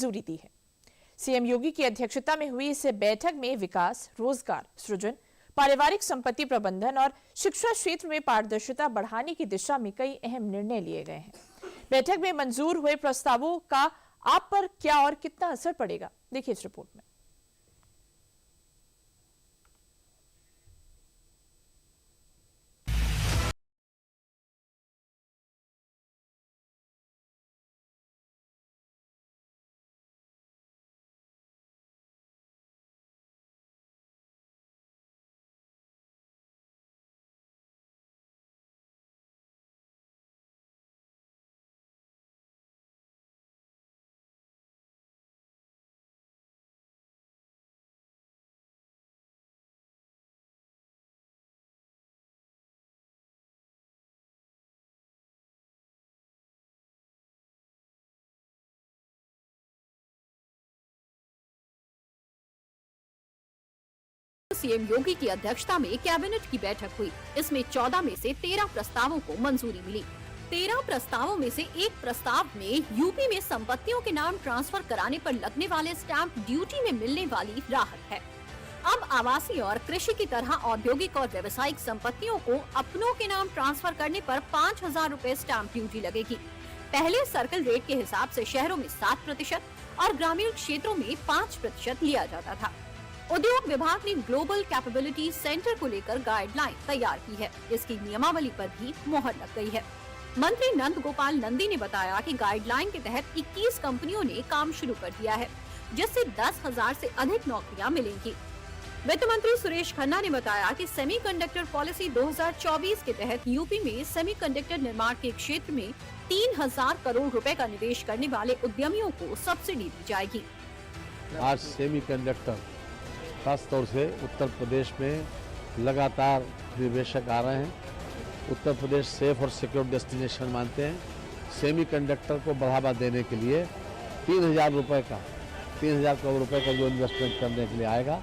मंजूरी दी है। सीएम योगी की अध्यक्षता में हुई इस बैठक में विकास, रोजगार सृजन, पारिवारिक संपत्ति प्रबंधन और शिक्षा क्षेत्र में पारदर्शिता बढ़ाने की दिशा में कई अहम निर्णय लिए गए हैं। बैठक में मंजूर हुए प्रस्तावों का आप पर क्या और कितना असर पड़ेगा, देखिए इस रिपोर्ट में। सीएम योगी की अध्यक्षता में कैबिनेट की बैठक हुई। इसमें 14 में से 13 प्रस्तावों को मंजूरी मिली। 13 प्रस्तावों में से एक प्रस्ताव में यूपी में संपत्तियों के नाम ट्रांसफर कराने पर लगने वाले स्टैंप ड्यूटी में मिलने वाली राहत है। अब आवासीय और कृषि की तरह औद्योगिक और व्यवसायिक संपत्तियों को अपनों के नाम ट्रांसफर करने पर 5,000 रूपए स्टैंप ड्यूटी लगेगी। पहले सर्कल रेट के हिसाब से शहरों में 7% और ग्रामीण क्षेत्रों में 5% लिया जाता था। उद्योग विभाग ने ग्लोबल कैपेबिलिटी सेंटर को लेकर गाइडलाइन तैयार की है। इसकी नियमावली पर भी मोहर लग गई है। मंत्री नंद गोपाल नंदी ने बताया कि गाइडलाइन के तहत 21 कंपनियों ने काम शुरू कर दिया है, जिससे 10,000 से अधिक नौकरियां मिलेंगी। वित्त मंत्री सुरेश खन्ना ने बताया कि सेमीकंडक्टर पॉलिसी 2024 के तहत यूपी में सेमीकंडक्टर निर्माण के क्षेत्र में 3,000 करोड़ रुपए का निवेश करने वाले उद्यमियों को सब्सिडी दी जाएगी। आज सेमीकंडक्टर खास तौर से उत्तर प्रदेश में लगातार निवेशक आ रहे हैं। उत्तर प्रदेश सेफ और सिक्योर डेस्टिनेशन मानते हैं। सेमीकंडक्टर को बढ़ावा देने के लिए 3,000 करोड़ रुपए का जो इन्वेस्टमेंट करने के लिए आएगा,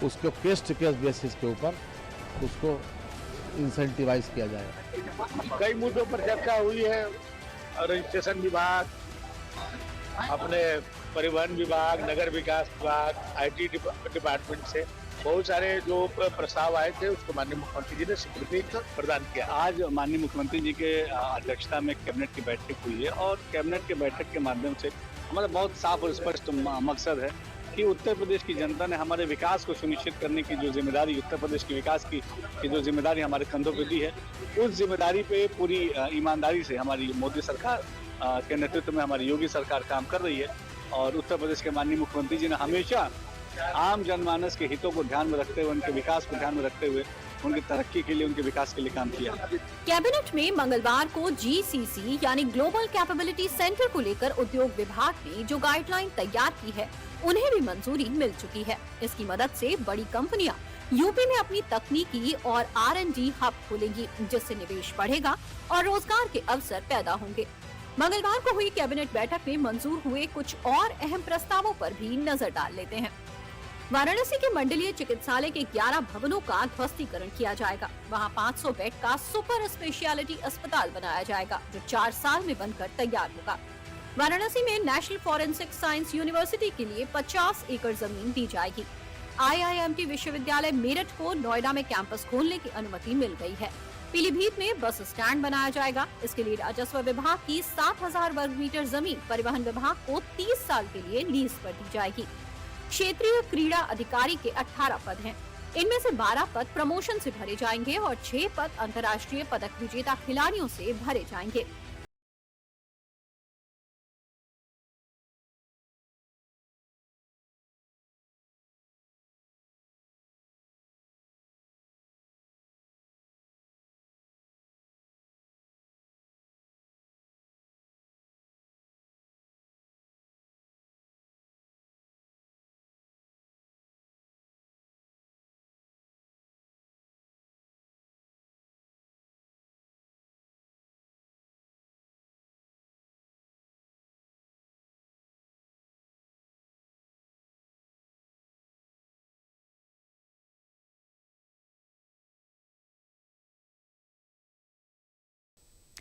उसको केस टू केस बेसिस के ऊपर उसको इंसेंटिवाइज किया जाएगा। कई मुद्दों पर चर्चा हुई है। रजिस्ट्रेशन विभाग, अपने परिवहन विभाग, नगर विकास विभाग, आईटी डिपार्टमेंट से बहुत सारे जो प्रस्ताव आए थे, उसको माननीय मुख्यमंत्री जी ने स्वीकृति प्रदान किया। आज माननीय मुख्यमंत्री जी के अध्यक्षता में कैबिनेट की बैठक हुई है और कैबिनेट की बैठक के माध्यम से हमारा बहुत साफ और स्पष्ट मकसद है कि उत्तर प्रदेश की जनता ने हमारे विकास को सुनिश्चित करने की जो जिम्मेदारी, उत्तर प्रदेश के विकास की जो जिम्मेदारी हमारे कंधों पर दी है, उस जिम्मेदारी पे पूरी ईमानदारी से हमारी मोदी सरकार के नेतृत्व में हमारी योगी सरकार काम कर रही है। और उत्तर प्रदेश के माननीय मुख्यमंत्री जी ने हमेशा आम जनमानस के हितों को ध्यान में रखते हुए, उनके विकास को ध्यान में रखते हुए, उनकी तरक्की के लिए, उनके विकास के लिए काम किया। कैबिनेट में मंगलवार को GCC यानी ग्लोबल कैपेबिलिटी सेंटर को लेकर उद्योग विभाग ने जो गाइडलाइन तैयार की है, उन्हें भी मंजूरी मिल चुकी है। इसकी मदद से बड़ी कंपनियां यूपी में अपनी तकनीकी और R&D हब खोलेंगी, जिससे निवेश बढ़ेगा और रोजगार के अवसर पैदा होंगे। मंगलवार को हुई कैबिनेट बैठक में मंजूर हुए कुछ और अहम प्रस्तावों पर भी नजर डाल लेते हैं। वाराणसी के मंडलीय चिकित्सालय के 11 भवनों का ध्वस्तीकरण किया जाएगा। वहां 500 बेड का सुपर स्पेशलिटी अस्पताल बनाया जाएगा, जो 4 साल में बनकर तैयार होगा। वाराणसी में नेशनल फॉरेंसिक साइंस यूनिवर्सिटी के लिए 50 एकड़ जमीन दी जाएगी। IIMT विश्वविद्यालय मेरठ को नोएडा में कैंपस खोलने की अनुमति मिल गई है। पीलीभीत में बस स्टैंड बनाया जाएगा। इसके लिए राजस्व विभाग की 7,000 वर्ग मीटर जमीन परिवहन विभाग को 30 साल के लिए लीज पर दी जाएगी। क्षेत्रीय क्रीड़ा अधिकारी के 18 पद हैं। इनमें से 12 पद प्रमोशन से भरे जाएंगे और 6 पद अंतर्राष्ट्रीय पदक विजेता खिलाड़ियों से भरे जाएंगे।